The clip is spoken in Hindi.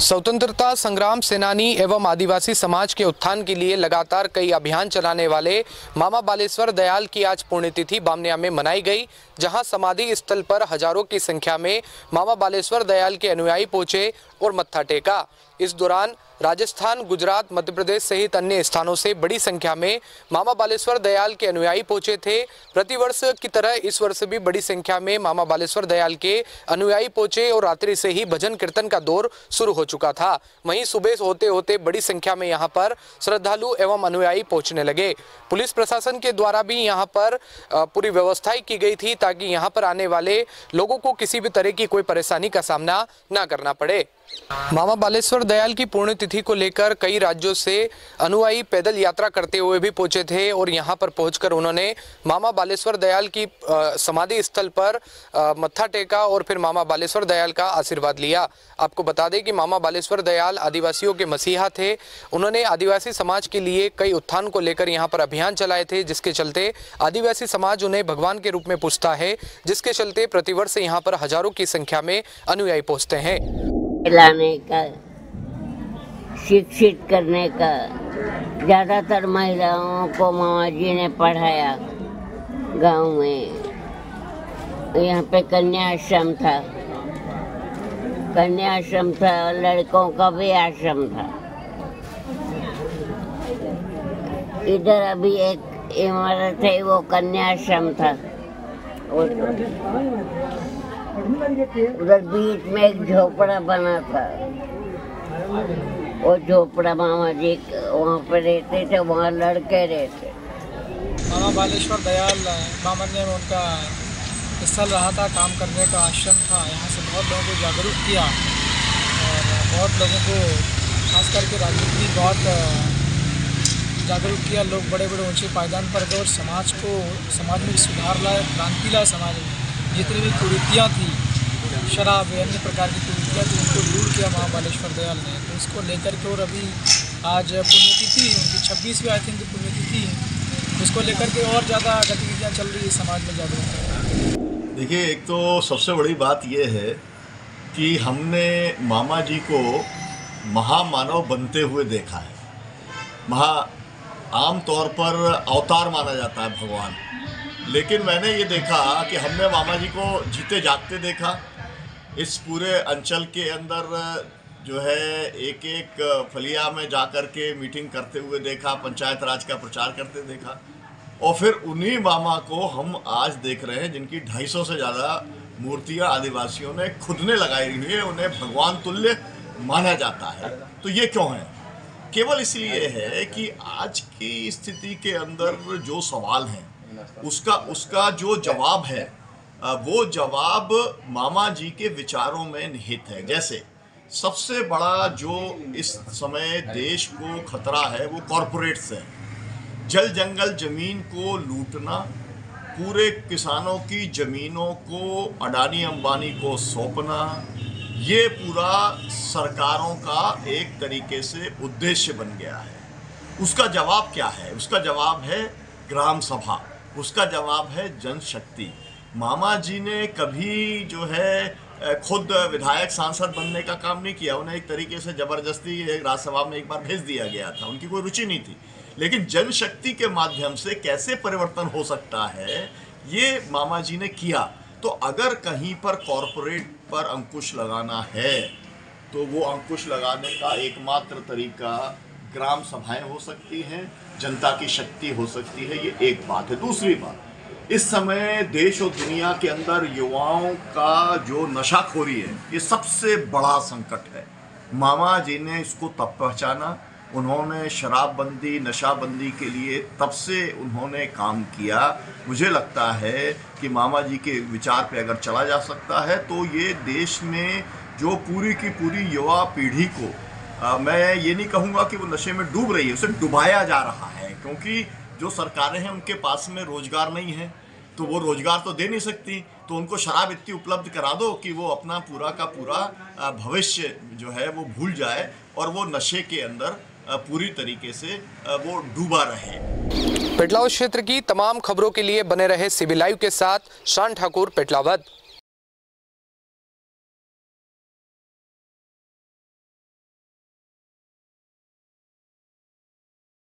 स्वतंत्रता संग्राम सेनानी एवं आदिवासी समाज के उत्थान के लिए लगातार कई अभियान चलाने वाले मामा बालेश्वर दयाल की आज पुण्यतिथि बामनिया में मनाई गई, जहां समाधि स्थल पर हजारों की संख्या में मामा बालेश्वर दयाल के अनुयायी पहुंचे और मत्था टेका। इस दौरान राजस्थान, गुजरात, मध्य प्रदेश सहित अन्य स्थानों से बड़ी संख्या में मामा बालेश्वर दयाल के अनुयायी पहुंचे थे। प्रतिवर्ष की तरह इस वर्ष भी बड़ी संख्या में मामा बालेश्वर दयाल के अनुयायी पहुंचे और रात्रि से ही भजन कीर्तन का दौर शुरू हो चुका था। वहीं सुबह होते होते बड़ी संख्या में यहां पर श्रद्धालु एवं अनुयायी पहुंचने लगे। पुलिस प्रशासन के द्वारा भी यहां पर पूरी व्यवस्थाएं की गई थी ताकि यहां पर आने वाले लोगों को किसी भी तरह की कोई परेशानी का सामना न करना पड़े। मामा बालेश्वर दयाल की पुण्यतिथि को लेकर कई राज्यों से अनुयायी पैदल यात्रा करते हुए भी पहुंचे थे और यहां पर पहुंचकर उन्होंने मामा बालेश्वर दयाल की समाधि स्थल पर मत्था टेका और फिर मामा बालेश्वर दयाल का आशीर्वाद लिया। आपको बता दें कि मामा बालेश्वर दयाल आदिवासियों के मसीहा थे। उन्होंने आदिवासी समाज के लिए कई उत्थान को लेकर यहां पर अभियान चलाए थे, जिसके चलते आदिवासी समाज उन्हें भगवान के रूप में पूजता है, जिसके चलते प्रतिवर्ष यहां पर हजारों की संख्या में अनुयायी पहुंचते हैं। लाने का, शिक्षित करने का, ज़्यादातर महिलाओं को मामा जी ने पढ़ाया। गांव में यहाँ पे कन्या आश्रम था, और लड़कों का भी आश्रम था। इधर अभी एक इमारत है, वो कन्या आश्रम था। उधर बीच में एक झोपड़ा बना था, वो झोपड़ा मामा जी वहाँ पे रहते थे, वहाँ लड़के रहते। मामा बालेश्वर दयाल मामा ने उनका स्थल रहा था, काम करने का आश्रम था। यहाँ से बहुत लोगों को जागरूक किया और बहुत लोगों को खास करके राजनीति में बहुत जागरूक किया। लोग बड़े बड़े ऊंचे पायदान पर गए और समाज में सुधार लाए, क्रांति लाए। समाज में जितनी भी कुरीतियाँ थी, शराब अन्य प्रकार की कुरीतियाँ थी, उनको दूर किया मामा बालेश्वर दयाल ने। तो इसको लेकर के और अभी आज पुण्यतिथि उनकी 26वीं आई थिंक पुण्यतिथि है, उसको लेकर के और ज़्यादा गतिविधियाँ चल रही है समाज में जागरूकता। देखिए, एक तो सबसे बड़ी बात यह है कि हमने मामा जी को महामानव बनते हुए देखा है। आम तौर पर अवतार माना जाता है भगवान, लेकिन मैंने ये देखा कि हमने मामा जी को जीते जागते देखा। इस पूरे अंचल के अंदर जो है एक एक फलिया में जा कर के मीटिंग करते हुए देखा, पंचायत राज का प्रचार करते देखा। और फिर उन्हीं मामा को हम आज देख रहे हैं जिनकी 250 से ज़्यादा मूर्तियां आदिवासियों ने खुद ने लगाई हुई है। उन्हें भगवान तुल्य माना जाता है। तो ये क्यों है? केवल इसलिए है कि आज की स्थिति के अंदर जो सवाल हैं उसका जो जवाब है, वो जवाब मामा जी के विचारों में निहित है। जैसे सबसे बड़ा जो इस समय देश को खतरा है वो कॉरपोरेट्स है। जल जंगल जमीन को लूटना, पूरे किसानों की जमीनों को अडानी अंबानी को सौंपना, ये पूरा सरकारों का एक तरीके से उद्देश्य बन गया है। उसका जवाब क्या है? उसका जवाब है ग्राम सभा, उसका जवाब है जनशक्ति। मामा जी ने कभी जो है खुद विधायक सांसद बनने का काम नहीं किया। उन्हें एक तरीके से ज़बरदस्ती राज्यसभा में एक बार भेज दिया गया था, उनकी कोई रुचि नहीं थी। लेकिन जनशक्ति के माध्यम से कैसे परिवर्तन हो सकता है, ये मामा जी ने किया। तो अगर कहीं पर कॉरपोरेट पर अंकुश लगाना है तो वो अंकुश लगाने का एकमात्र तरीका ग्राम सभाएं हो सकती हैं, जनता की शक्ति हो सकती है। ये एक बात है। दूसरी बात, इस समय देश और दुनिया के अंदर युवाओं का जो नशाखोरी है, ये सबसे बड़ा संकट है। मामा जी ने इसको तब पहचाना, उन्होंने शराबबंदी, नशाबंदी के लिए तब से उन्होंने काम किया। मुझे लगता है कि मामा जी के विचार पे अगर चला जा सकता है तो ये देश में जो पूरी की पूरी युवा पीढ़ी को, मैं ये नहीं कहूँगा कि वो नशे में डूब रही है, उसे डुबाया जा रहा है। क्योंकि जो सरकारें हैं उनके पास में रोजगार नहीं है, तो वो रोजगार तो दे नहीं सकती। तो उनको शराब इतनी उपलब्ध करा दो कि वो अपना पूरा का पूरा भविष्य जो है वो भूल जाए और वो नशे के अंदर पूरी तरीके से वो डूबा रहे। पेटलावद क्षेत्र की तमाम खबरों के लिए बने रहे सीबी लाइव के साथ शान ठाकुर, पेटलावद।